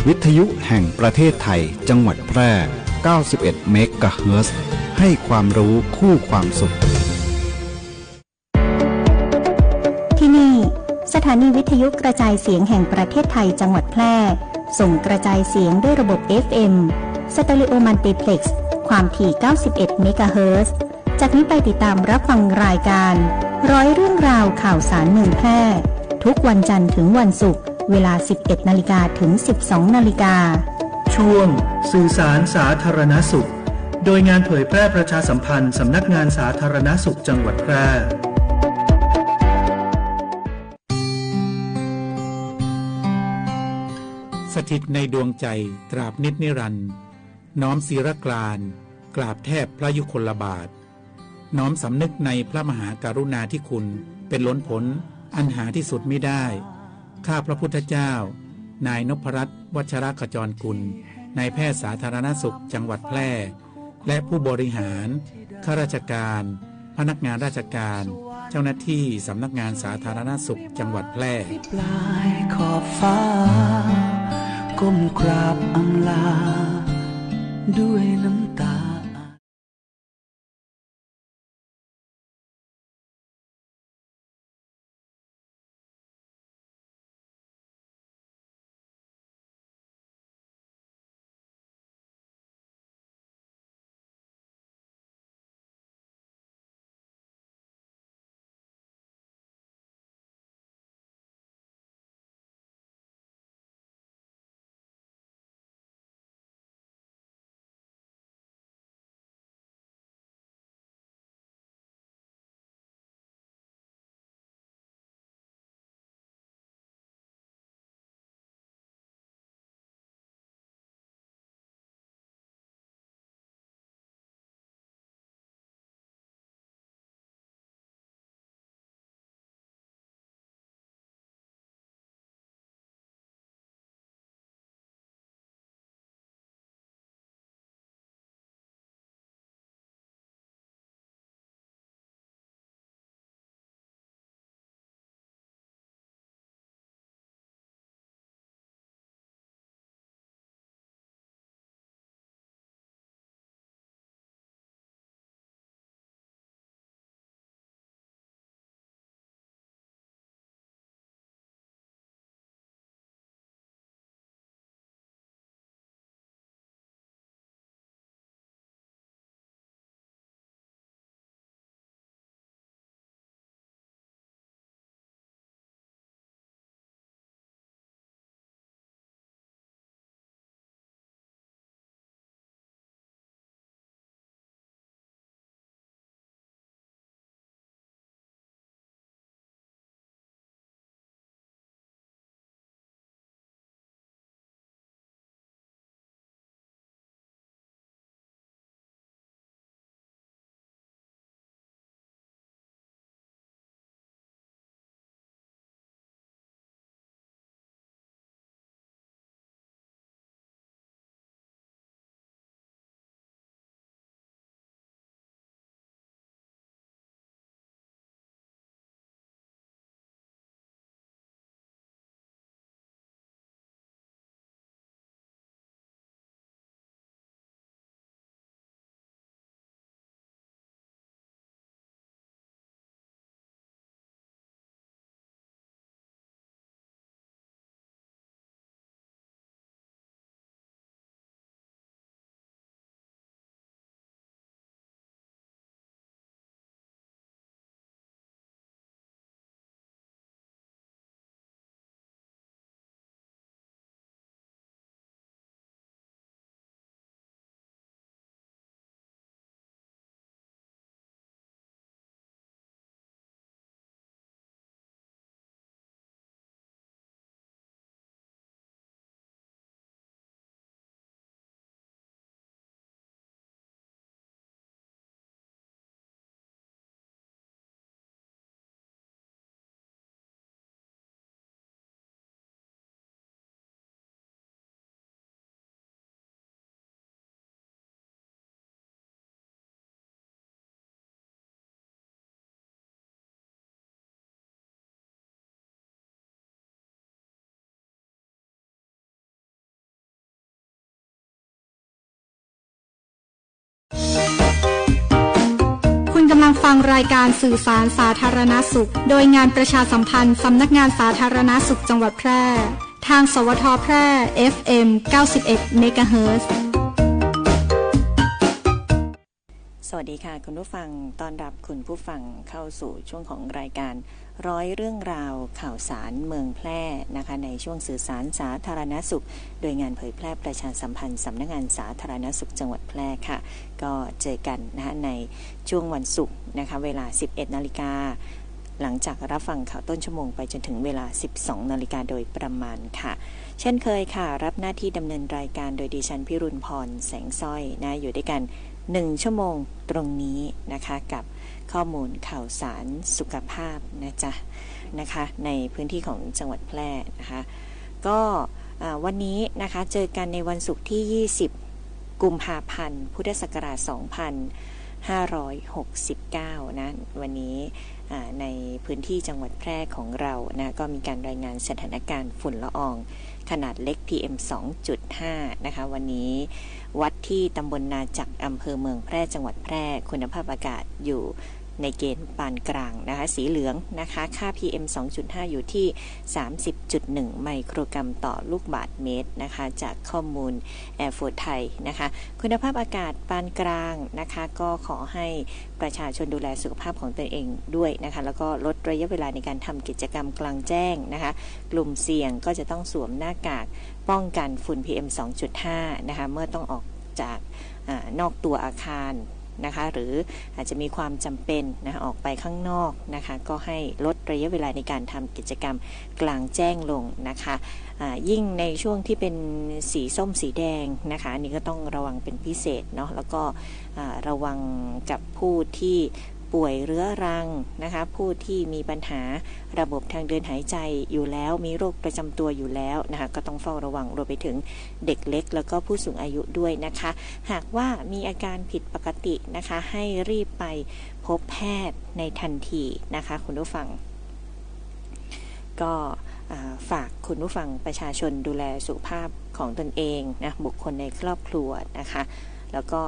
วิทยุแห่งประเทศไทยจังหวัดแพร่91เมกะเฮิรตซ์ให้ความรู้คู่ความสุขที่นี่สถานีวิทยุกระจายเสียงแห่งประเทศไทยจังหวัดแพร่ส่งกระจายเสียงด้วยระบบ FM สเตอริโอมัลติเพล็กซ์ความถี่91เมกะเฮิรตซ์จากนี้ไปติดตามรับฟังรายการร้อยเรื่องราวข่าวสารเมืองแพร่ทุกวันจันทร์ถึงวันศุกร์เวลา 11 นาฬิกาถึง 12 นาฬิกาช่วงสื่อสารสาธารณสุขโดยงานเผยแพร่ประชาสัมพันธ์สำนักงานสาธารณสุขจังหวัดแพร่สถิตในดวงใจตราบนิจนิรันดร์น้อมศิรกรานต์กราบแทบพระยุคลบาทน้อมสำนึกในพระมหากรุณาธิคุณเป็นล้นพ้นอันหาที่สุดมิได้ข้าพระพุทธเจ้านายนพรัตน์วัชรขจรกุลนายแพทย์สาธารณสุขจังหวัดแพร่และผู้บริหารข้าราชการพนักงานราชการเจ้าหน้าที่สำนักงานสาธารณสุขจังหวัดแพร่ปลายขอบฟ้าก้มกราบอำลาด้วยน้ำตา ฟังรายการสื่อสารสาธารณสุขโดยงานประชาสัมพันธ์สำนักงานสาธารณสุขจังหวัดแพร่ทางสวทแพร่ FM 91 เมกะเฮิรตซ์สวัสดีค่ะคุณผู้ฟังต้อนรับคุณผู้ฟังเข้าสู่ช่วงของรายการร้อยเรื่องราวข่าวสารเมืองแพร่นะคะในช่วงสื่อสารสาธารณสุขโดยงานเผยแพร่ประชาสัมพันธ์สำนักงานสาธารณสุขจังหวัดแพร่ค่ะก็เจอกันนะคะในช่วงวันศุกร์นะคะเวลา 11 นาฬิกาหลังจากรับฟังข่าวต้นชั่วโมงไปจนถึงเวลา 12 นาฬิกาโดยประมาณค่ะเช่นเคยค่ะรับหน้าที่ดำเนินรายการโดยดิฉันพิรุณพรแสงสร้อยนะอยู่ด้วยกัน1 ชั่วโมงตรงนี้นะคะกับข้อมูลข่าวสารสุขภาพนะจ๊ะนะคะในพื้นที่ของจังหวัดแพร่นะคะก็วันนี้นะคะเจอกันในวันศุกร์ที่20กุมภาพันธ์พุทธศักราช2569นะวันนี้ในพื้นที่จังหวัดแพร่ของเรานะก็มีการรายงานสถานการณ์ฝุ่นละอองขนาดเล็ก PM 2.5 นะคะวันนี้วัดที่ตำบลนาจักรอำเภอเมืองแพร่จังหวัดแพร่คุณภาพอากาศอยู่ในเกณฑ์ปานกลางนะคะสีเหลืองนะคะค่า PM 2.5 อยู่ที่ 30.1 ไมโครกรัมต่อลูกบาศก์เมตรนะคะจากข้อมูลแอร์โฟร์ไทยนะคะคุณภาพอากาศปานกลางนะคะก็ขอให้ประชาชนดูแลสุขภาพของตนเองด้วยนะคะแล้วก็ลดระยะเวลาในการทำกิจกรรมกลางแจ้งนะคะกลุ่มเสี่ยงก็จะต้องสวมหน้ากากป้องกันฝุ่น PM 2.5 นะคะเมื่อต้องออกจากนอกตัวอาคารนะคะหรืออาจจะมีความจำเป็นนะออกไปข้างนอกนะคะก็ให้ลดระยะเวลาในการทำกิจกรรมกลางแจ้งลงนะคะยิ่งในช่วงที่เป็นสีส้มสีแดงนะคะอันนี้ก็ต้องระวังเป็นพิเศษเนาะแล้วก็ระวังกับผู้ที่ป่วยเรื้อรังนะคะผู้ที่มีปัญหาระบบทางเดินหายใจอยู่แล้วมีโรคประจำตัวอยู่แล้วนะคะก็ต้องเฝ้าระวังรวมไปถึงเด็กเล็กแล้วก็ผู้สูงอายุด้วยนะคะหากว่ามีอาการผิดปกตินะคะให้รีบไปพบแพทย์ในทันทีนะคะคุณผู้ฟังก็ฝากคุณผู้ฟังประชาชนดูแลสุขภาพของตนเองนะบุคคลในครอบครัวนะคะแล้วก็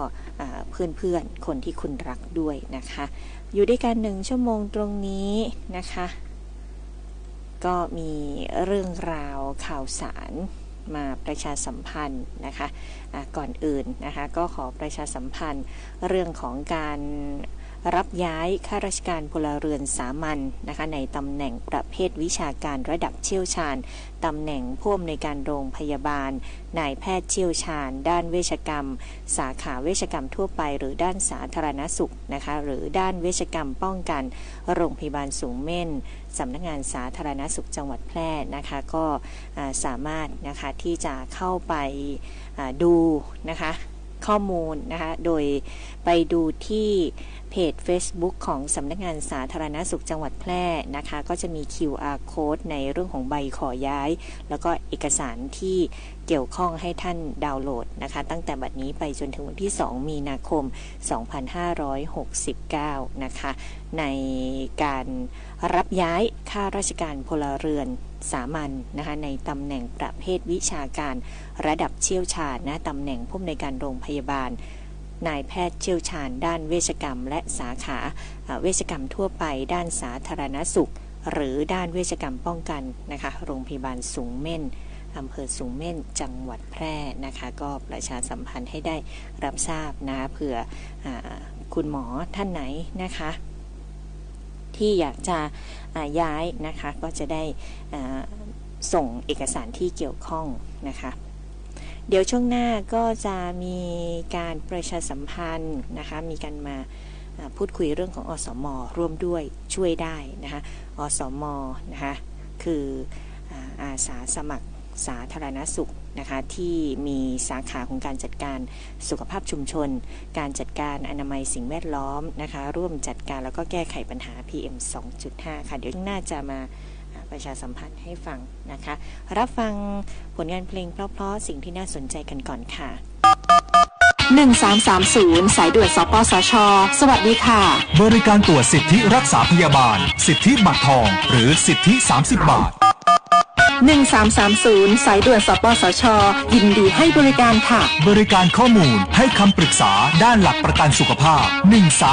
เพื่อนๆคนที่คุณรักด้วยนะคะอยู่ด้วยกัน1 ชั่วโมงตรงนี้นะคะก็มีเรื่องราวข่าวสารมาประชาสัมพันธ์นะคะก่อนอื่นนะคะก็ขอประชาสัมพันธ์เรื่องของการรับย้ายข้าราชการพลเรือนสามัญนะคะในตำแหน่งประเภทวิชาการระดับเชี่ยวชาญตำแหน่งผู้อำนวยการโรงพยาบาลนายแพทย์เชี่ยวชาญด้านเวชกรรมสาขาเวชกรรมทั่วไปหรือด้านสาธารณสุขนะคะหรือด้านเวชกรรมป้องกันโรงพยาบาลสูงเม่นสำนักงานสาธารณสุขจังหวัดแพร่นะคะก็สามารถนะคะที่จะเข้าไปดูนะคะข้อมูลนะคะโดยไปดูที่เพจ Facebook ของสำนักงานสาธารณสุขจังหวัดแพร่นะคะก็จะมี QR Code ในเรื่องของใบขอย้ายแล้วก็เอกสารที่เกี่ยวข้องให้ท่านดาวน์โหลดนะคะตั้งแต่บัดนี้ไปจนถึงวันที่2 มีนาคม 2569นะคะในการรับย้ายข้าราชการพลเรือนสามัญนะคะในตำแหน่งประเภทวิชาการระดับเชี่ยวชาญนะตำแหน่งผู้อำนวยการโรงพยาบาลนายแพทย์เชี่ยวชาญด้านเวชกรรมและสาขาเวชกรรมทั่วไปด้านสาธารณสุขหรือด้านเวชกรรมป้องกันนะคะโรงพยาบาลสูงเม่นอำเภอสูงเม่นจังหวัดแพร่นะคะก็ประชาสัมพันธ์ให้ได้รับทราบนะเผื่อคุณหมอท่านไหนนะคะที่อยากจะย้ายนะคะก็จะได้ส่งเอกสารที่เกี่ยวข้องนะคะเดี๋ยวช่วงหน้าก็จะมีการประชาสัมพันธ์นะคะมีการมาพูดคุยเรื่องของอสม.ร่วมด้วยช่วยได้นะคะอสม.นะคะคืออาสาสมัครสาธารณสุขนะคะที่มีสาขาของการจัดการสุขภาพชุมชนการจัดการอนามัยสิ่งแวดล้อมนะคะร่วมจัดการแล้วก็แก้ไขปัญหา PM 2.5 ค่ะเดี๋ยวน่าจะมาประชาสัมพันธ์ให้ฟังนะคะรับฟังผลงานเพลงเพราะๆสิ่งที่น่าสนใจกันก่อนค่ะ1330สายด่วนสปสช.สวัสดีค่ะบริการตรวจสิทธิรักษาพยาบาลสิทธิบัตรทองหรือสิทธิ30 บาท 1330 สายด่วนสปสช.ยินดีให้บริการค่ะ บริการข้อมูลให้คำปรึกษาด้านหลักประกันสุขภาพ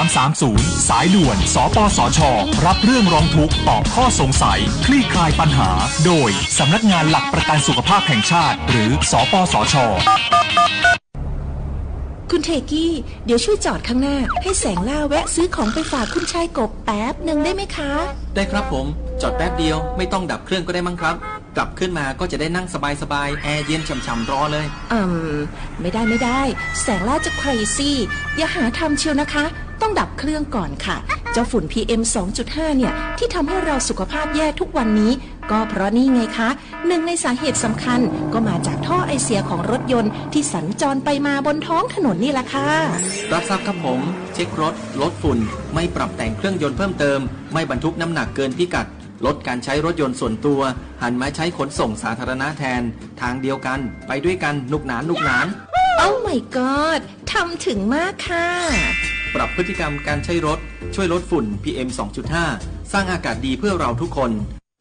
1330 สายด่วนสปสช.รับเรื่องร้องทุกข์ตอบข้อสงสัยคลี่คลายปัญหาโดยสำนักงานหลักประกันสุขภาพแห่งชาติหรือสปสช.คุณเทกี้เดี๋ยวช่วยจอดข้างหน้าให้แสงล่าแวะซื้อของไปฝากคุณชายกบแป๊บหนึ่งได้ไหมคะได้ครับผมจอดแป๊บเดียวไม่ต้องดับเครื่องก็ได้มั้งครับกลับขึ้นมาก็จะได้นั่งสบายๆแอร์เย็นฉ่ำๆรอเลยไม่ได้แสงล่าจะ crazy อย่าหาทำเชียวนะคะต้องดับเครื่องก่อนค่ะเจ้าฝุ่น PM 2.5 เนี่ยที่ทำให้เราสุขภาพแย่ทุกวันนี้ก็เพราะนี่ไงคะหนึ่งในสาเหตุสำคัญก็มาจากท่อไอเสียของรถยนต์ที่สัญจรไปมาบนท้องถนนนี่แหละค่ะรับทราบครับผมเช็ครถลดฝุ่นไม่ปรับแต่งเครื่องยนต์เพิ่มเติมไม่บรรทุกน้ำหนักเกินพิกัดลดการใช้รถยนต์ส่วนตัวหันมาใช้ขนส่งสาธารณะแทนทางเดียวกันไปด้วยกันนุกหนานโอ้ my god ทำถึงมากค่ะปรับพฤติกรรมการใช้รถช่วยลดฝุ่น PM 2.5 สร้างอากาศดีเพื่อเราทุกคน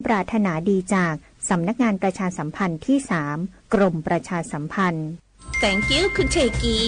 ปรารถนาดีจากสำนักงานประชาสัมพันธ์ที่ 3 กรมประชาสัมพันธ์ Thank you คุณเทกี้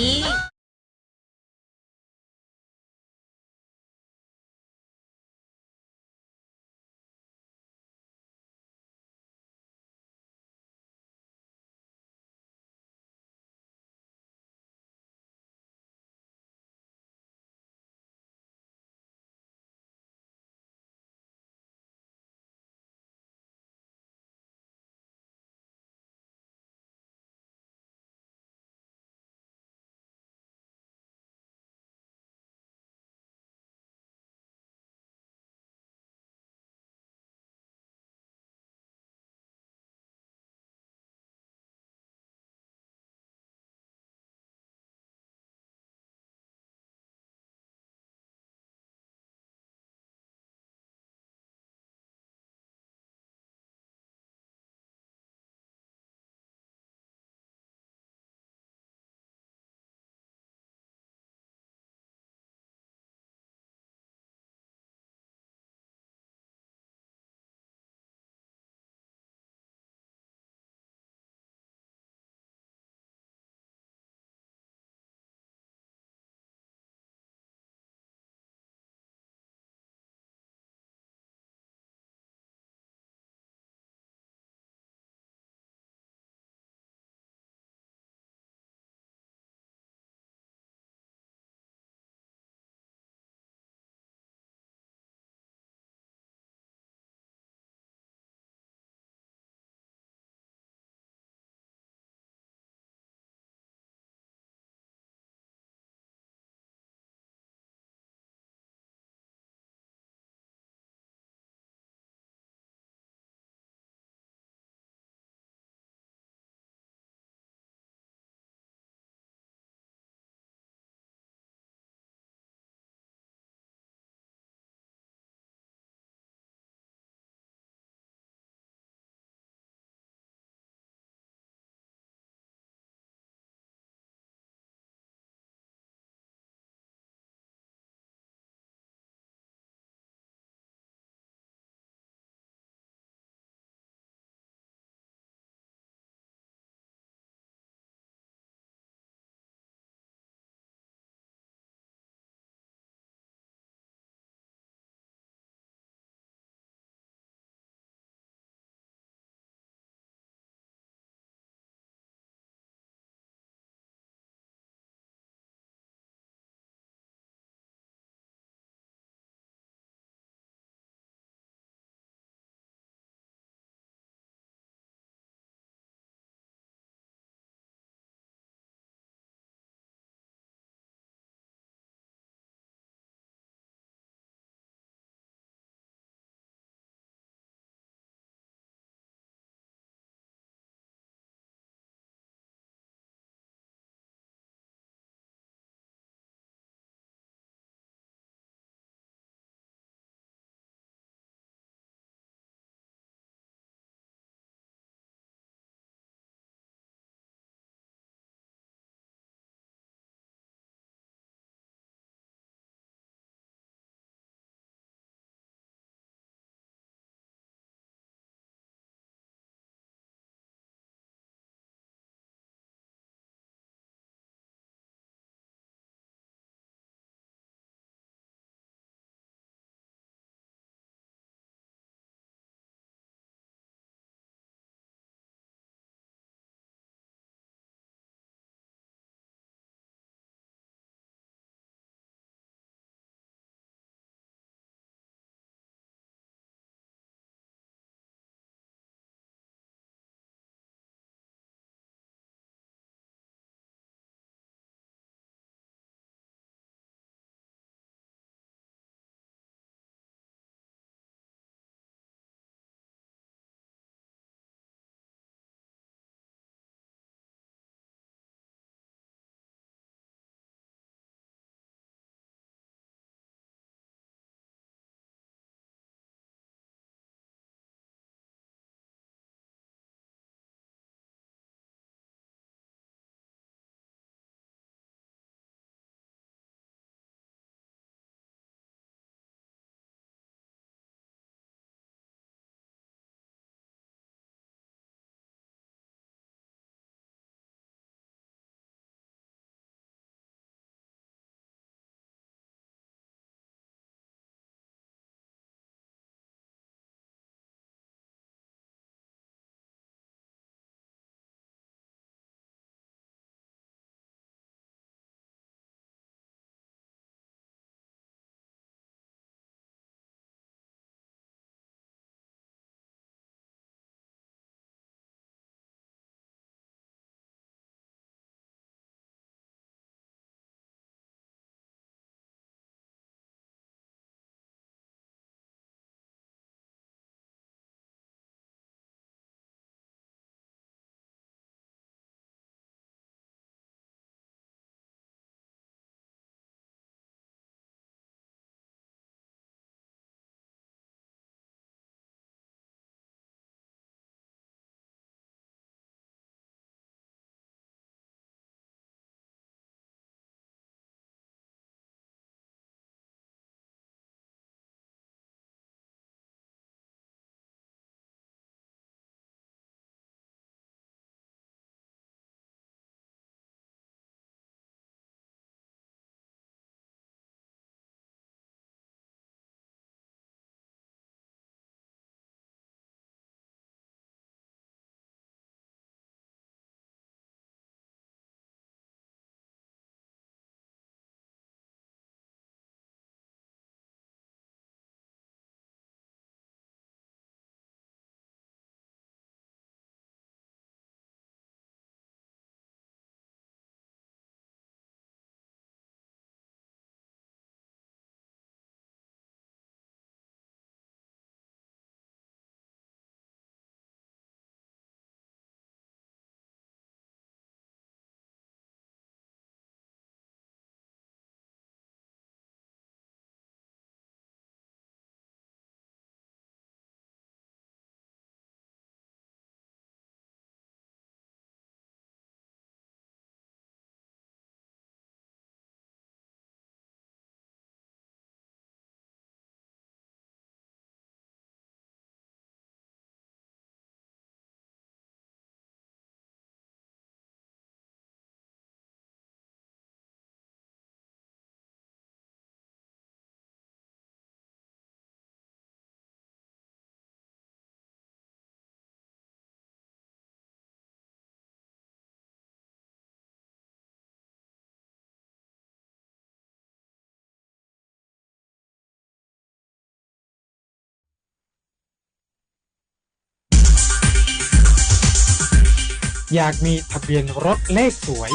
อยากมีทะเบียนรถเลขสวย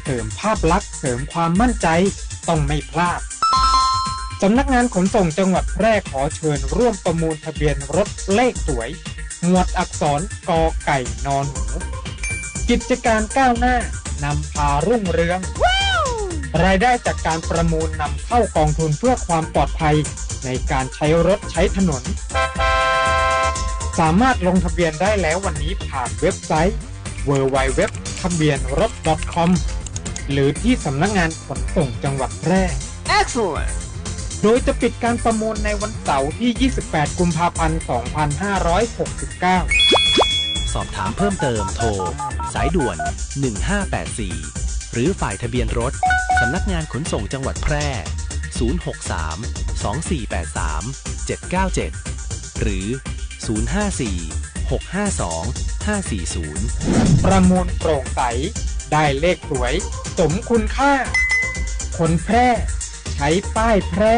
เสริมภาพลักษณ์เสริมความมั่นใจต้องไม่พลาดสำนักงานขนส่งจังหวัดแพร่ขอเชิญร่วมประมูลทะเบียนรถเลขสวยหมวดอักษรกอไก่นอนหนูกิจการก้าวหน้านำพารุ่งเรือง รายได้จากการประมูลนำเข้ากองทุนเพื่อความปลอดภัยในการใช้รถใช้ถนนสามารถลงทะเบียนได้แล้ววันนี้ผ่านเว็บไซต์ www.ทะเบียนรถ .com หรือที่สำนักงานขนส่งจังหวัดแพร่ Excellent โดยจะปิดการประมูลในวันเสาร์ที่ 28 กุมภาพันธ์ 2569 สอบถามเพิ่มเติมโทรสายด่วน 1584 หรือฝ่ายทะเบียนรถสำนักงานขนส่งจังหวัดแพร่ 063 2483 797 หรือ 054 652 540 ประมูลโปร่งใสได้เลขสวยสมคุณค่าคนแพร่ใช้ป้ายแพร่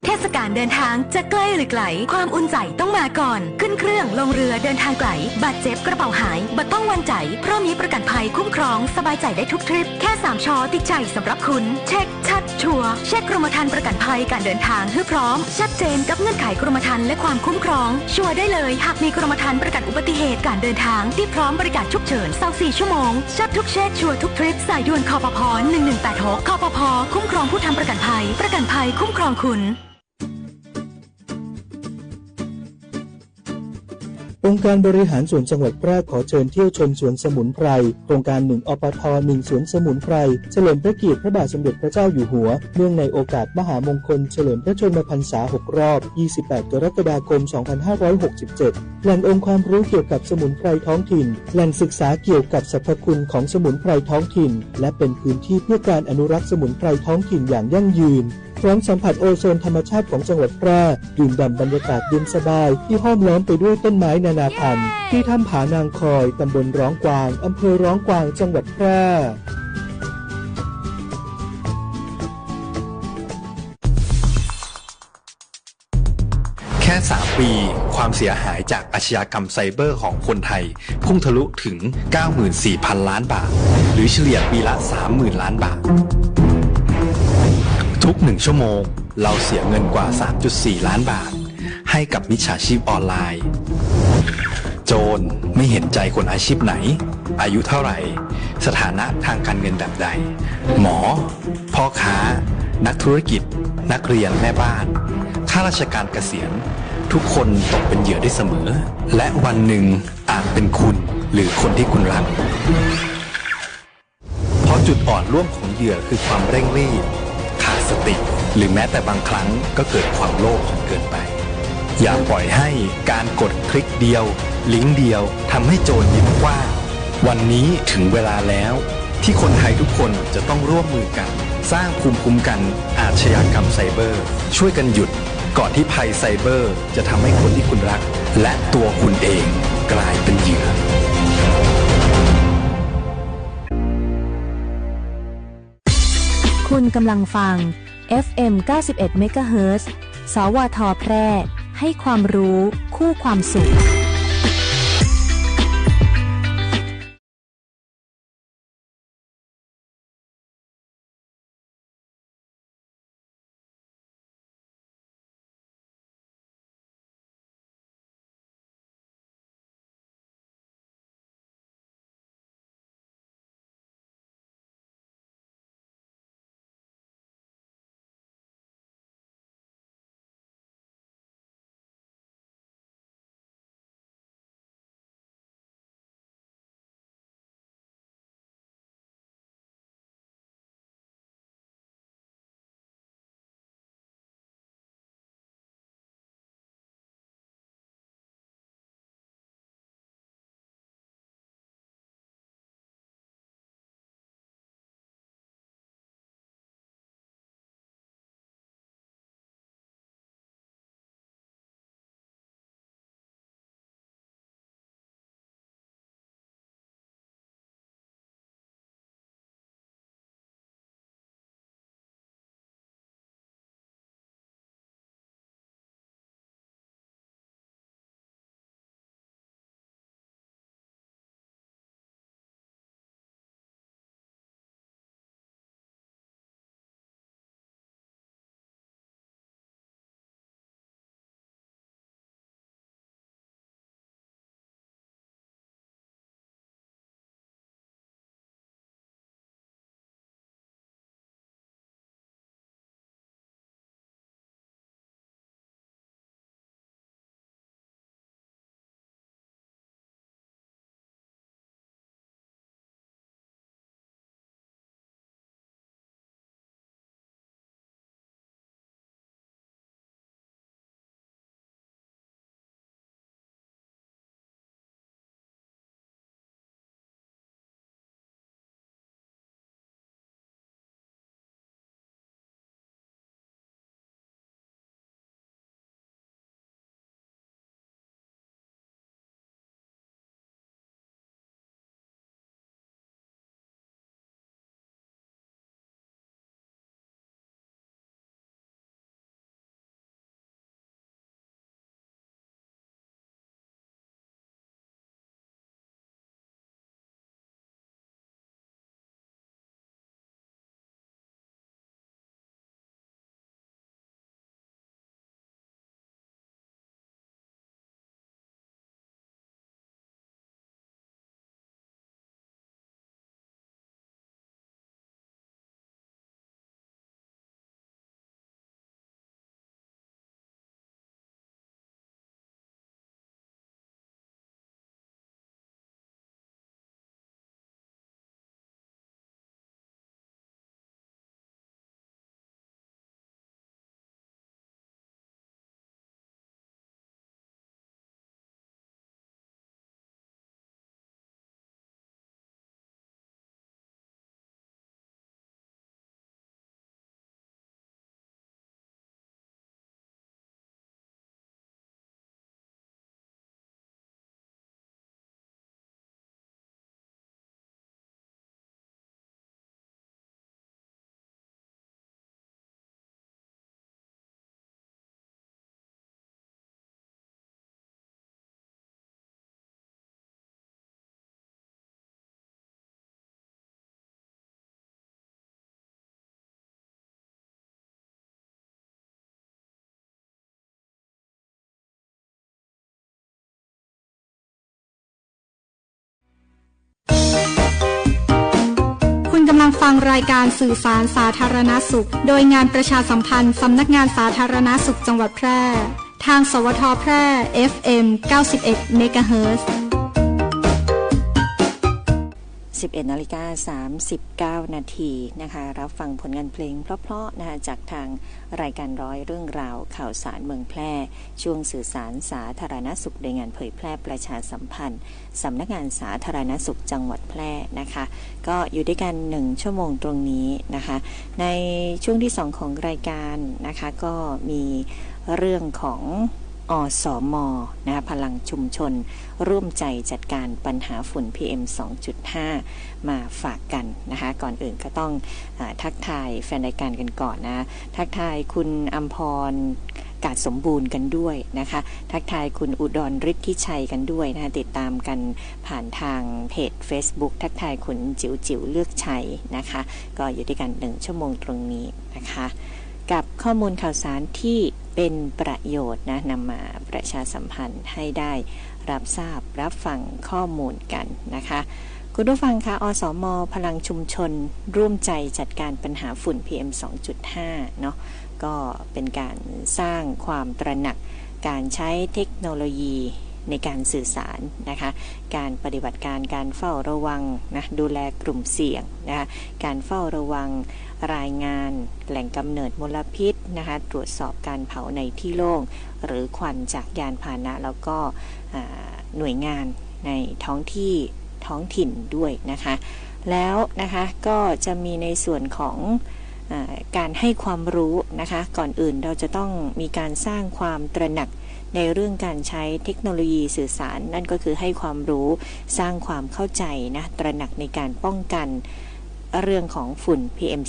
เทศกาลเดินทางจะใกล้หรือไกลความอุ่นใจต้องมาก่อนขึ้นเครื่องลงเรือเดินทางไกลบาดเจ็บกระเป๋าหายบัดต้องวันใจเพราะมีประกันภัยคุ้มครองสบายใจได้ทุกทริปแค่3 ชอติดใจสำหรับคุณเช็คชัดชัวร์เช็คกรมธรรม์ประกันภัยการเดินทางให้พร้อมชัดเจนกับเงื่อนไขกรมธรรม์และความคุ้มครองชัวร์ได้เลยหากมีกรมธรรม์ประกันอุบัติเหตุการเดินทางที่พร้อมบริการฉุกเฉิน24 ชั่วโมงชัดทุกเช็คชัวร์ทุกทริปสายด่วนคปภ1186คปภคุ้มครองผู้ทำประกันภัยคุ้มครองคุณองค์การบริหารส่วนจังหวัดแพร่ขอเชิญเที่ยวชมสวนสมุนไพรโครงการ1อปท1สวนสมุนไพรเฉลิมพระเกียรติพระบาทสมเด็จพระเจ้าอยู่หัวเนื่องในโอกาสมหามงคลเฉลิมพระชนมพรรษา6รอบ28กรกฎาคม2567แหล่งองค์ความรู้เกี่ยวกับสมุนไพรท้องถิ่นแหล่งศึกษาเกี่ยวกับสรรพคุณของสมุนไพรท้องถิ่นและเป็นพื้นที่เพื่อการอนุรักษ์สมุนไพรท้องถิ่นอย่างยั่งยืนพร้อมสัมผัสโอโซนธรรมชาติของจังหวัดแพร่ดื่มด่ำบรรยากาศเย็นสบายที่ห้อมล้อมไปด้วยต้นไม้นานาพันธุ์ที่ถ้ำผานางคอยตำบลร้องกวางอำเภอร้องกวางจังหวัดแพร่แค่3 ปีความเสียหายจากอาชญากรรมไซเบอร์ของคนไทยพุ่งทะลุถึง 94,000 ล้านบาทหรือเฉลี่ยปีละ 30,000 ล้านบาททุก1 ชั่วโมงเราเสียเงินกว่า 3.4 ล้านบาทให้กับมิจฉาชีพออนไลน์โจรไม่เห็นใจคนอาชีพไหนอายุเท่าไหร่สถานะทางการเงินแบบใดหมอพ่อค้านักธุรกิจนักเรียนแม่บ้านข้าราชการเกษียณทุกคนตกเป็นเหยื่อได้เสมอและวันหนึ่งอาจเป็นคุณหรือคนที่คุณรักเพราะจุดอ่อนร่วมของเหยื่อคือความเร่งรีบขาดสติหรือแม้แต่บางครั้งก็เกิดความโลภจนเกินไปอย่าปล่อยให้การกดคลิกเดียวลิงก์เดียวทำให้โจรยิ้มกว้างวันนี้ถึงเวลาแล้วที่คนไทยทุกคนจะต้องร่วมมือกันสร้างภูมิคุ้มกันอาชญากรรมไซเบอร์ช่วยกันหยุดก่อนที่ภัยไซเบอร์จะทำให้คนที่คุณรักและตัวคุณเองกลายเป็นเหยื่อคุณกำลังฟัง FM 91 MHz สวท แพร่ให้ความรู้คู่ความสุข กำลังฟังรายการสื่อสารสาธารณสุขโดยงานประชาสัมพันธ์สำนักงานสาธารณสุขจังหวัดแพร่ทางสวทแพร่ FM 91 เมกะเฮิรตซ์ 11:39 นาทีนะคะรับฟังผลงานเพลงเพราะๆนะคะจากทางรายการร้อยเรื่องราวข่าวสารเมืองแพร่ช่วงสื่อสารสาธารณสุขโดยงานเผยแพร่ประชาสัมพันธ์สำนักงานสาธารณสุขจังหวัดแพร่นะคะก็อยู่ด้วยกัน1ชั่วโมงตรงนี้นะคะในช่วงที่2ของรายการนะคะก็มีเรื่องของอสม.นะคะพลังชุมชนร่วมใจจัดการปัญหาฝุ่น PM 2.5 มาฝากกันนะคะก่อนอื่นก็ต้องทักทายแฟนรายการกันก่อนนะทักทายคุณอัมพรกาดสมบูรณ์กันด้วยนะคะทักทายคุณอุดรฤทธิชัยกันด้วยนะติดตามกันผ่านทางเพจ Facebook ทักทายคุณจิ๋วจิ๋วเลือกชัยนะคะก็อยู่ด้วยกัน1ชั่วโมงตรงนี้นะคะกับข้อมูลข่าวสารที่เป็นประโยชน์นะนำมาประชาสัมพันธ์ให้ได้รับทราบรับฟังข้อมูลกันนะคะคุณผู้ฟังคะอสม.พลังชุมชนร่วมใจจัดการปัญหาฝุ่น PM 2.5 เนาะก็เป็นการสร้างความตระหนักการใช้เทคโนโลยีในการสื่อสารนะคะการปฏิบัติการเฝ้าระวังนะดูแลกลุ่มเสี่ยงนะคะการเฝ้าระวังรายงานแหล่งกำเนิดมลพิษนะคะตรวจสอบการเผาในที่โล่งหรือควันจากยานพาหนะแล้วก็หน่วยงานในท้องถิ่นด้วยนะคะแล้วนะคะก็จะมีในส่วนของการให้ความรู้นะคะก่อนอื่นเราจะต้องมีการสร้างความตระหนักในเรื่องการใช้เทคโนโลยีสื่อสารนั่นก็คือให้ความรู้สร้างความเข้าใจนะตระหนักในการป้องกันเรื่องของฝุ่น PM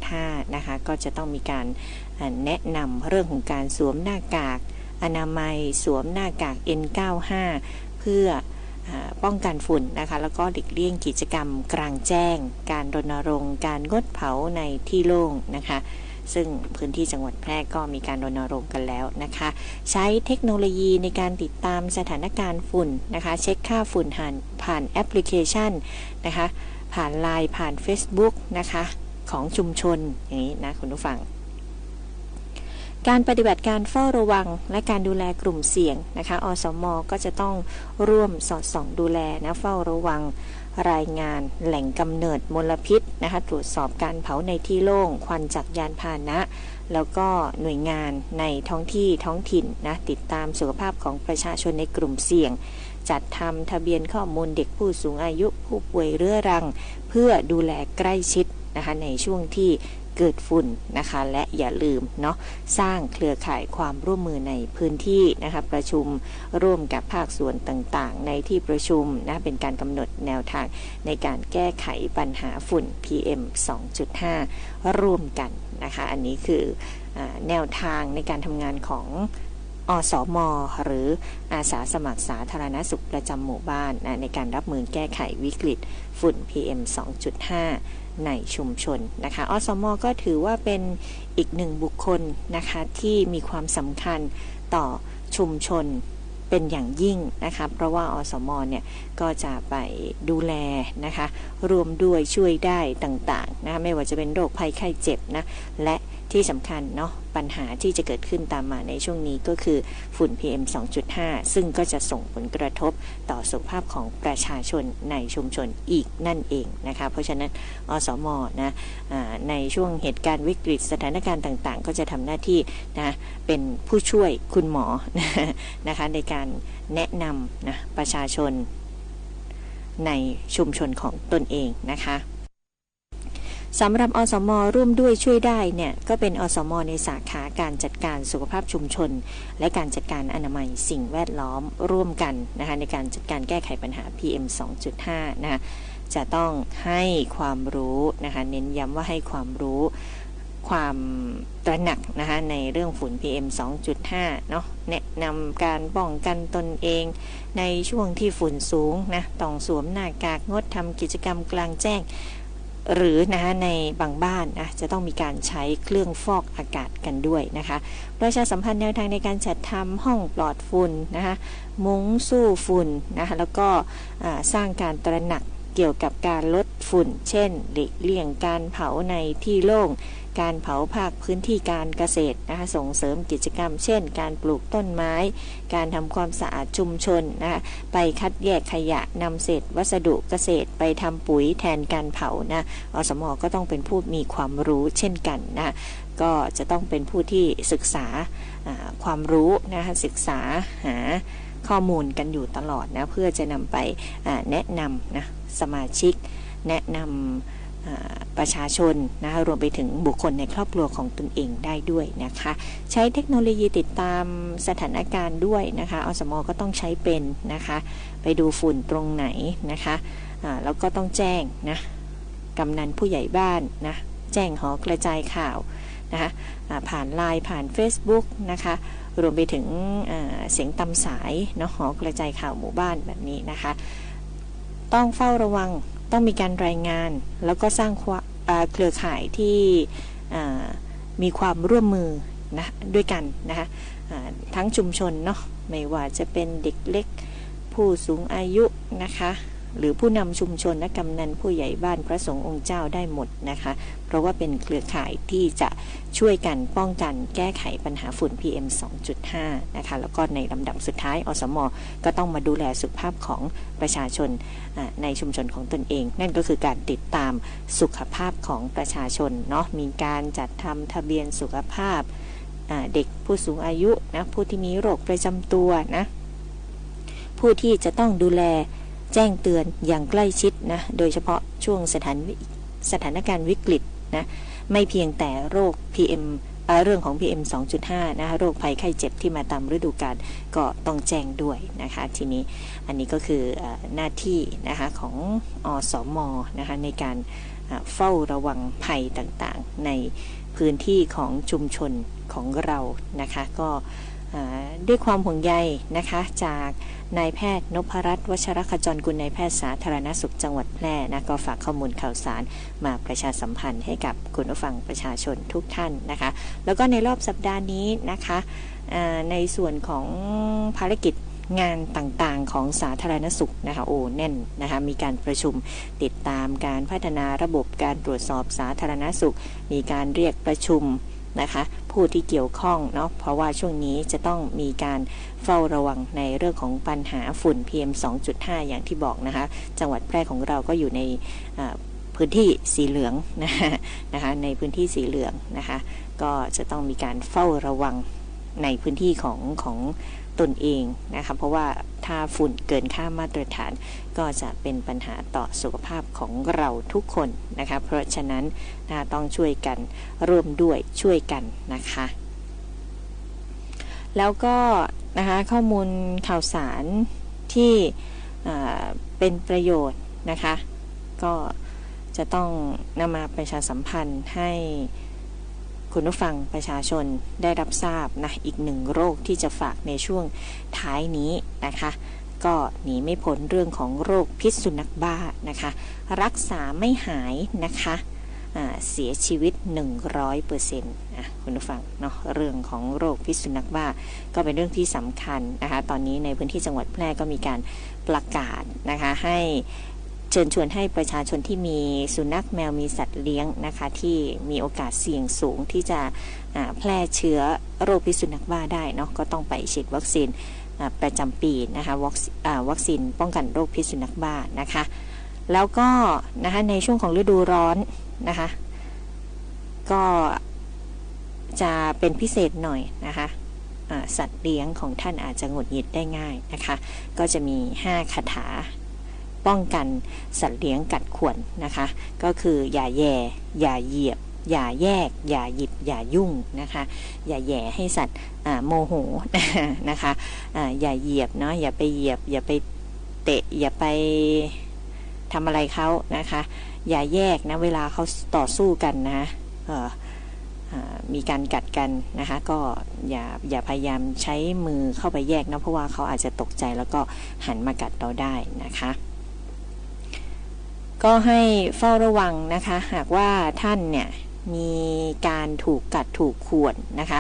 2.5 นะคะก็จะต้องมีการแนะนำเรื่องของการสวมหน้ากากอนามัยสวมหน้ากาก N95 เพื่อป้องกันฝุ่นนะคะแล้วก็หลีกเลี่ยงกิจกรรมกลางแจ้งการรณรงค์การงดเผาในที่โล่งนะคะซึ่งพื้นที่จังหวัดแพร่ก็มีการรณรงค์กันแล้วนะคะใช้เทคโนโลยีในการติดตามสถานการณ์ฝุ่นนะคะเช็คค่าฝุ่นผ่านแอปพลิเคชันนะคะผ่าน LINE ผ่าน Facebook นะคะของชุมชนอย่างนี้นะคุณผู้ฟังการปฏิบัติการเฝ้าระวังและการดูแลกลุ่มเสี่ยงนะคะอสม.ก็จะต้องร่วมสอดส่องดูแลนะเฝ้าระวังรายงานแหล่งกำเนิดมลพิษนะคะตรวจสอบการเผาในที่โล่งควันจากยานพาหนะแล้วก็หน่วยงานในท้องถิ่นนะติดตามสุขภาพของประชาชนในกลุ่มเสี่ยงจัดทำทะเบียนข้อมูลเด็กผู้สูงอายุผู้ป่วยเรื้อรังเพื่อดูแลใกล้ชิดนะคะในช่วงที่เกิดฝุ่นนะคะและอย่าลืมเนาะสร้างเครือข่ายความร่วมมือในพื้นที่นะคะประชุมร่วมกับภาคส่วนต่างๆในที่ประชุมนะเป็นการกำหนดแนวทางในการแก้ไขปัญหาฝุ่น PM 2.5 ร่วมกันนะคะอันนี้คือแนวทางในการทำงานของอสม.หรืออาสาสมัครสาธารณสุขประจำหมู่บ้านนะในการรับมือแก้ไขวิกฤตฝุ่น PM 2.5 ในชุมชนนะคะอสม.ก็ถือว่าเป็นอีกหนึ่งบุคคลนะคะที่มีความสำคัญต่อชุมชนเป็นอย่างยิ่งนะคะเพราะว่าอสม.เนี่ยก็จะไปดูแลนะคะรวมด้วยช่วยได้ต่างๆนะไม่ว่าจะเป็นโรคภัยไข้เจ็บนะและที่สำคัญเนาะปัญหาที่จะเกิดขึ้นตามมาในช่วงนี้ก็คือฝุ่น PM 2.5 ซึ่งก็จะส่งผลกระทบต่อสุขภาพของประชาชนในชุมชนอีกนั่นเองนะคะเพราะฉะนั้นอสม.นะในช่วงเหตุการณ์วิกฤตสถานการณ์ต่างๆก็จะทำหน้าที่นะเป็นผู้ช่วยคุณหมอนะคะในการแนะนำนะประชาชนในชุมชนของตนเองนะคะสำหรับอสม.ร่วมด้วยช่วยได้เนี่ยก็เป็นอสม.ในสาขาการจัดการสุขภาพชุมชนและการจัดการอนามัยสิ่งแวดล้อมร่วมกันนะคะในการจัดการแก้ไขปัญหา PM 2.5 นะคะจะต้องให้ความรู้นะคะเน้นย้ำว่าให้ความรู้ความตระหนักนะคะในเรื่องฝุ่น PM 2.5 เนาะแนะนำการป้องกันตนเองในช่วงที่ฝุ่นสูงนะต้องสวมหน้ากากงดทำกิจกรรมกลางแจ้งหรือนะคะในบางบ้านนะจะต้องมีการใช้เครื่องฟอกอากาศกันด้วยนะคะประชาสัมพันธ์แนวทางในการจัดทำห้องปลอดฝุ่นนะคะมุ้งสู้ฝุ่นนะคะแล้วก็สร้างการตระหนัก เกี่ยวกับการลดฝุ่นเช่นหลีกเลี่ยงการเผาในที่โล่งการเผาภาคพื้นที่การเกษตรนะคะส่งเสริมกิจกรรมเช่นการปลูกต้นไม้การทำความสะอาดชุมชนนะคะไปคัดแยกขยะนำเศษวัสดุเกษตรไปทำปุ๋ยแทนการเผานะอสม.ก็ต้องเป็นผู้มีความรู้เช่นกันนะก็จะต้องเป็นผู้ที่ศึกษาความรู้นะคะศึกษาหาข้อมูลกันอยู่ตลอดนะเพื่อจะนำไปแนะนำนะสมาชิกแนะนำประชาชนนะคะรวมไปถึงบุคคลในครอบครัวของตนเองได้ด้วยนะคะใช้เทคโนโลยีติดตามสถานการณ์ด้วยนะคะอสม.ก็ต้องใช้เป็นนะคะไปดูฝุ่นตรงไหนนะคะแล้วก็ต้องแจ้งนะกำนันผู้ใหญ่บ้านนะแจ้งหอกระจายข่าวนะคะผ่านไลน์ผ่าน Facebook นะคะรวมไปถึงเสียงตามสายเนาะหอกระจายข่าวหมู่บ้านแบบนี้นะคะต้องเฝ้าระวังต้องมีการรายงานแล้วก็สร้างเครือข่ายที่มีความร่วมมือนะด้วยกันนะคะทั้งชุมชนเนาะไม่ว่าจะเป็นเด็กเล็กผู้สูงอายุนะคะหรือผู้นำชุมชนและกำนันผู้ใหญ่บ้านพระสงฆ์องค์เจ้าได้หมดนะคะเพราะว่าเป็นเครือข่ายที่จะช่วยกันป้องกันแก้ไขปัญหาฝุ่น PM 2.5 นะคะแล้วก็ในลำดับสุดท้ายอสม.ก็ต้องมาดูแลสุขภาพของประชาชนในชุมชนของตนเองนั่นก็คือการติดตามสุขภาพของประชาชนเนาะมีการจัดทำทะเบียนสุขภาพเด็กผู้สูงอายุนะผู้ที่มีโรคประจำตัวนะผู้ที่จะต้องดูแลแจ้งเตือนอย่างใกล้ชิดนะโดยเฉพาะช่วงสถานการณ์วิกฤตนะไม่เพียงแต่โรค PM เรื่องของ PM 2.5 นะคะโรคภัยไข้เจ็บที่มาตามฤดูกาลก็ต้องแจ้งด้วยนะคะทีนี้อันนี้ก็คือหน้าที่นะคะของอสม.นะคะในการเฝ้าระวังภัยต่างๆในพื้นที่ของชุมชนของเรานะคะก็ด้วยความห่วงใยนะคะจากนายแพทย์นพรัตน์วชรขจรกุลนายแพทย์สาธารณสุขจังหวัดแพร่นะก็ฝากข้อมูลข่าวสารมาประชาสัมพันธ์ให้กับคุณผู้ฟังประชาชนทุกท่านนะคะแล้วก็ในรอบสัปดาห์นี้นะคะในส่วนของภารกิจงานต่างๆของสาธารณสุขนะคะโอ้แน่นนะคะมีการประชุมติดตามการพัฒนาระบบการตรวจสอบสาธารณสุขมีการเรียกประชุมนะคะผู้ที่เกี่ยวข้องเนาะเพราะว่าช่วงนี้จะต้องมีการเฝ้าระวังในเรื่องของปัญหาฝุ่น PM 2.5 อย่างที่บอกนะคะจังหวัดแพร่ของเราก็อยู่ในพื้นที่สีเหลืองนะคะในพื้นที่สีเหลืองนะคะก็จะต้องมีการเฝ้าระวังในพื้นที่ของตนเองนะคะเพราะว่าถ้าฝุ่นเกินค่ามาตรฐานก็จะเป็นปัญหาต่อสุขภาพของเราทุกคนนะคะเพราะฉะนั้นต้องช่วยกันร่วมด้วยช่วยกันนะคะแล้วก็นะคะข้อมูลข่าวสารที่เป็นประโยชน์นะคะก็จะต้องนำมาประชาสัมพันธ์ให้คุณผู้ฟังประชาชนได้รับทราบนะอีกหนึ่งโรคที่จะฝากในช่วงท้ายนี้นะคะก็หนีไม่พ้นเรื่องของโรคพิษสุนัขบ้านะคะรักษาไม่หายนะคะเสียชีวิต 100% คุณผู้ฟังเนาะเรื่องของโรคพิษสุนัขบ้าก็เป็นเรื่องที่สำคัญนะคะตอนนี้ในพื้นที่จังหวัดแพร่ก็มีการประกาศนะคะให้เชิญชวนให้ประชาชนที่มีสุนัขแมวมีสัตว์เลี้ยงนะคะที่มีโอกาสเสี่ยงสูงที่จะแพร่เชื้อโรคพิษสุนัขบ้าได้เนาะก็ต้องไปฉีดวัคซีนประจำปีนะคะวัคซีนป้องกันโรคพิษสุนัขบ้านะคะแล้วก็นะคะในช่วงของฤดูร้อนนะคะก็จะเป็นพิเศษหน่อยนะคะสัตว์เลี้ยงของท่านอาจจะหงุดหงิดได้ง่ายนะคะก็จะมี5คาถาป้องกันสัตว์เลี้ยงกัดข่วนนะคะก็คืออย่าแย่อย่าเหยียบอย่าแยกอย่าหยิบอย่ายุ่งนะคะอย่าแย่ให้สัตว์โมโหนะคะอย่าเหยียบเนาะอย่าไปเหยียบอย่าไปเตะอย่าไปทำอะไรเขานะคะอย่าแยกนะเวลาเขาต่อสู้กันนะมีการกัดกันนะคะก็อย่าพยายามใช้มือเข้าไปแยกนะเพราะว่าเขาอาจจะตกใจแล้วก็หันมากัดเราได้นะคะก็ให้เฝ้าระวังนะคะหากว่าท่านเนี่ยมีการถูกกัดถูกข่วนนะคะ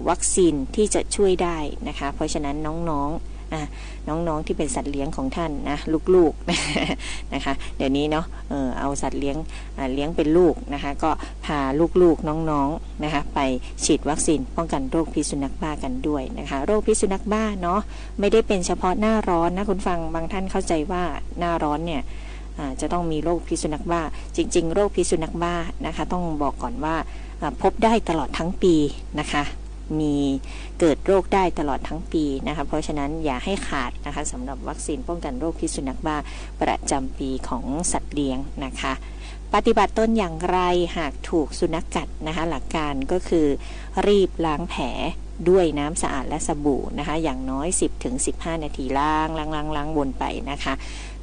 วัคซีนที่จะช่วยได้นะคะเพราะฉะนั้นน้องๆ น้องๆที่เป็นสัตว์เลี้ยงของท่านนะลูกๆนะคะเดี๋ยวนี้เนาะเอาสัตว์เลี้ยงเป็นลูกนะคะก็พาลูกๆน้องๆนะคะไปฉีดวัคซีนป้องกันโรคพิษสุนัขบ้ากันด้วยนะคะโรคพิษสุนัขบ้าเนาะไม่ได้เป็นเฉพาะหน้าร้อนนะคุณฟังบางท่านเข้าใจว่าหน้าร้อนเนี่ยจะต้องมีโรคพิษสุนัขบ้าจริงๆโรคพิษสุนัขบ้านะคะต้องบอกก่อนว่าพบได้ตลอดทั้งปีนะคะมีเกิดโรคได้ตลอดทั้งปีนะคะเพราะฉะนั้นอย่าให้ขาดนะคะสำหรับวัคซีนป้องกันโรคพิษสุนัขบ้าประจำปีของสัตว์เลี้ยงนะคะปฏิบัติตนอย่างไรหากถูกสุนัขกัดนะคะหลักการก็คือรีบล้างแผลด้วยน้ำสะอาดและสบู่นะคะอย่างน้อย 10-15 นาทีล้างวนไปนะคะ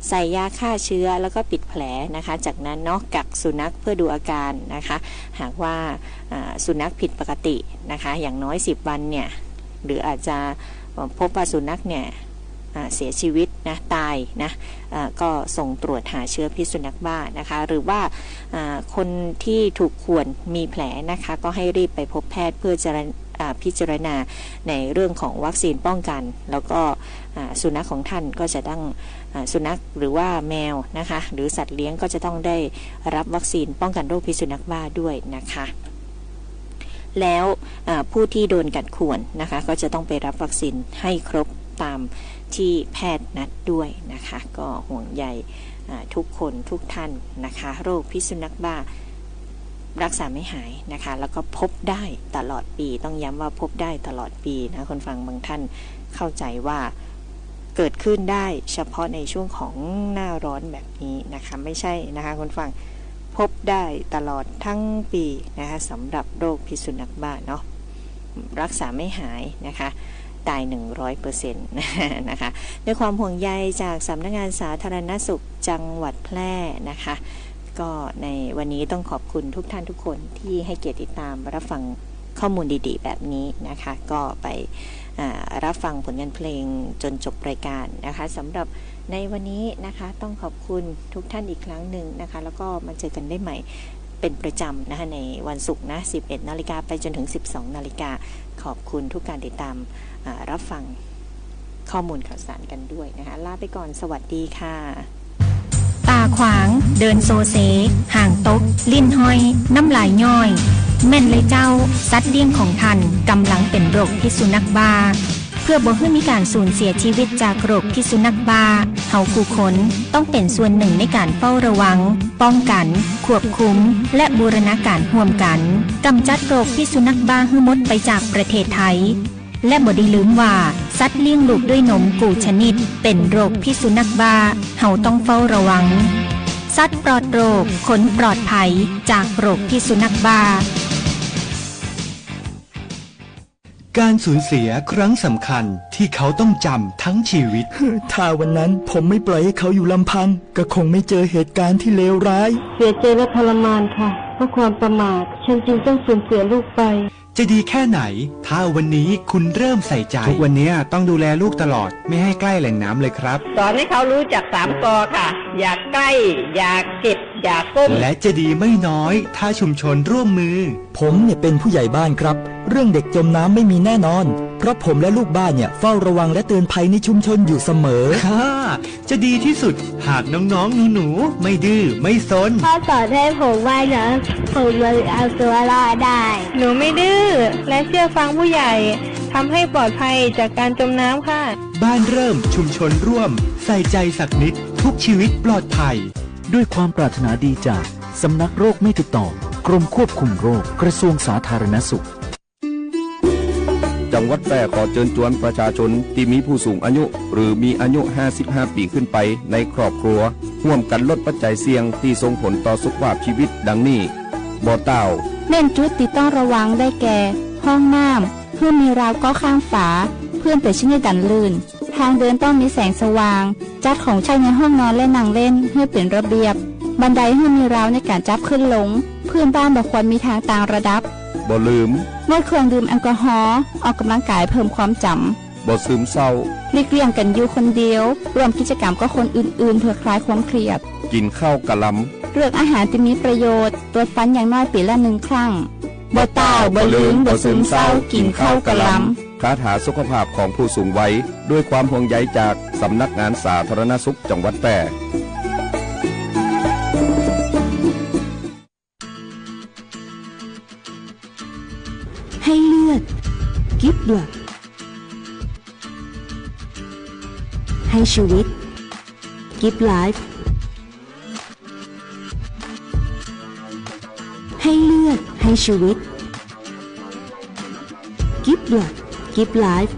ใส่ยาฆ่าเชื้อแล้วก็ปิดแผลนะคะจากนั้นเนาะกักสุนัขเพื่อดูอาการนะคะหากว่าสุนัขผิดปกตินะคะอย่างน้อย10 วันเนี่ยหรืออาจจะพบว่าสุนัขเนี่ยเสียชีวิตนะตายนะก็ส่งตรวจหาเชื้อพิษสุนัขบ้านะคะหรือว่าคนที่ถูกข่วนมีแผลนะคะก็ให้รีบไปพบแพทย์เพื่อจะพิจารณาในเรื่องของวัคซีนป้องกันแล้วก็สุนัขของท่านก็จะต้องสุนัขหรือว่าแมวนะคะหรือสัตว์เลี้ยงก็จะต้องได้รับวัคซีนป้องกันโรคพิษสุนัขบ้าด้วยนะคะแล้วผู้ที่โดนกัดข่วนนะคะก็จะต้องไปรับวัคซีนให้ครบตามที่แพทย์นัดด้วยนะคะก็ห่วงใยทุกคนทุกท่านนะคะโรคพิษสุนัขบ้ารักษาไม่หายนะคะแล้วก็พบได้ตลอดปีต้องย้ำว่าพบได้ตลอดปีนะคนฟังบางท่านเข้าใจว่าเกิดขึ้นได้เฉพาะในช่วงของหน้าร้อนแบบนี้นะคะไม่ใช่นะคะคนฟังพบได้ตลอดทั้งปีนะคะสำหรับโรคพิษสุนัขบ้าเนาะรักษาไม่หายนะคะตาย 100% นะคะด้วยความห่วงใยจากสำนักงานสาธารณสุขจังหวัดแพร่นะคะก็ในวันนี้ต้องขอบคุณทุกท่านทุกคนที่ให้เกียรติติดตามรับฟังข้อมูลดีๆแบบนี้นะคะก็ไปรับฟังผลงานเพลงจนจบรายการนะคะสำหรับในวันนี้นะคะต้องขอบคุณทุกท่านอีกครั้งหนึ่งนะคะแล้วก็มาเจอกันได้ใหม่เป็นประจำนะคะในวันศุกร์นะ 11 นาฬิกาไปจนถึง 12 นาฬิกาขอบคุณทุกการติดตามรับฟังข้อมูลข่าวสารกันด้วยนะคะลาไปก่อนสวัสดีค่ะตาขวางเดินโซเซห่างตกลิ้นห้อยน้ำลายย่อยแม่นเลยเจ้าสัตว์เลี้ยงของท่านกำลังเป็นโรคพิษสุนัขบ้าเพื่อบ่ให้มีการสูญเสียชีวิตจากโรคพิษสุนัขบ้าเฮาผู้คนต้องเป็นส่วนหนึ่งในการเฝ้าระวังป้องกันควบคุมและบูรณาการร่วมกันกำจัดโรคพิษสุนัขบ้าให้หมดไปจากประเทศไทยและบ่ได้ลืมว่าสัตว์เลี้ยงลูกด้วยนมกูชนิดเป็นโรคพิษสุนัขบ้าเฮาต้องเฝ้าระวังสัตว์ปลอดโรคขนปลอดภัยจากโรคพิษสุนัขบ้าการสูญเสียครั้งสำคัญที่เขาต้องจำทั้งชีวิต ถ้าวันนั้นผมไม่ปล่อยให้เขาอยู่ลำพังก็คงไม่เจอเหตุการณ์ที่เลวร้ายเสียใจและทรมานค่ะเพราะความประมาทฉันจึงต้องสูญเสียลูกไปจะดีแค่ไหนถ้าวันนี้คุณเริ่มใส่ใจทุกวันนี้ต้องดูแลลูกตลอดไม่ให้ใกล้แหล่งน้ำเลยครับสอนให้เขารู้จัก3 ก.ค่ะอย่าใกล้อย่าเก็บอย่าก้มและจะดีไม่น้อยถ้าชุมชนร่วมมือผมเนี่ยเป็นผู้ใหญ่บ้านครับเรื่องเด็กจมน้ำไม่มีแน่นอนเพราะผมและลูกบ้านเนี่ยเฝ้าระวังและเตือนภัยในชุมชนอยู่เสมอค่ะจะดีที่สุดหากน้องๆหนูๆไม่ดื้อไม่ซนพ่อสอนให้ผมว่ายน้ำผมเลยเอาตัวรอดได้หนูไม่ดื้อและเชื่อฟังผู้ใหญ่ทำให้ปลอดภัยจากการจมน้ำค่ะบ้านเริ่มชุมชนร่วมใส่ใจสักนิดทุกชีวิตปลอดภัยด้วยความปรารถนาดีจากสำนักโรคไม่ติดต่อกรมควบคุมโรคกระทรวงสาธารณสุขจังหวัดแพร่ขอเชิญชวนประชาชนที่มีผู้สูงอายุหรือมีอายุ55 ปีขึ้นไปในครอบครัวร่วมกันลดปัจจัยเสี่ยงที่ส่งผลต่อสุขภาพชีวิตดังนี้บ่อเต้าเน้นจุดที่ต้องระวังได้แก่ห้องน้ำเพื่อมีราวก็ข้างฝาเพื่อนแต่ชิ้นในดันลื่นทางเดินต้องมีแสงสว่างจัดของใช้ในห้องนอนและนั่งเล่นให้เป็นระเบียบบันไดให้มีราวในการจับขึ้นลงเพื่อนบ้านบ่ควรมีทางต่างระดับบ่ลืมงดเครื่องดื่มแอลกอฮอล์ออกกำลังกายเพิ่มความจำบ่ซึมเศร้าหลีกเลี่ยงกันอยู่คนเดียวร่วมกิจกรรมกับคนอื่นๆเพื่อคลายความเครียดกินข้าวกะลำเลือกอาหารที่มีประโยชน์ตรวจฟันอย่างน้อยปีละ1 ครั้งบ่ต้าบ่ลืมบ่ซึมเศร้ากินข้าวกะลำ คาถาสุขภาพของผู้สูงวัยด้วยความห่วงใยจากสำนักงานสาธารณสุขจังหวัดแพร่ให้เลือดกิฟต์บลัดให้ชีวิตกิฟต์ไลฟ์ให้เลือดให้ชีวิตกิฟต์บลัดกิฟต์ไลฟ์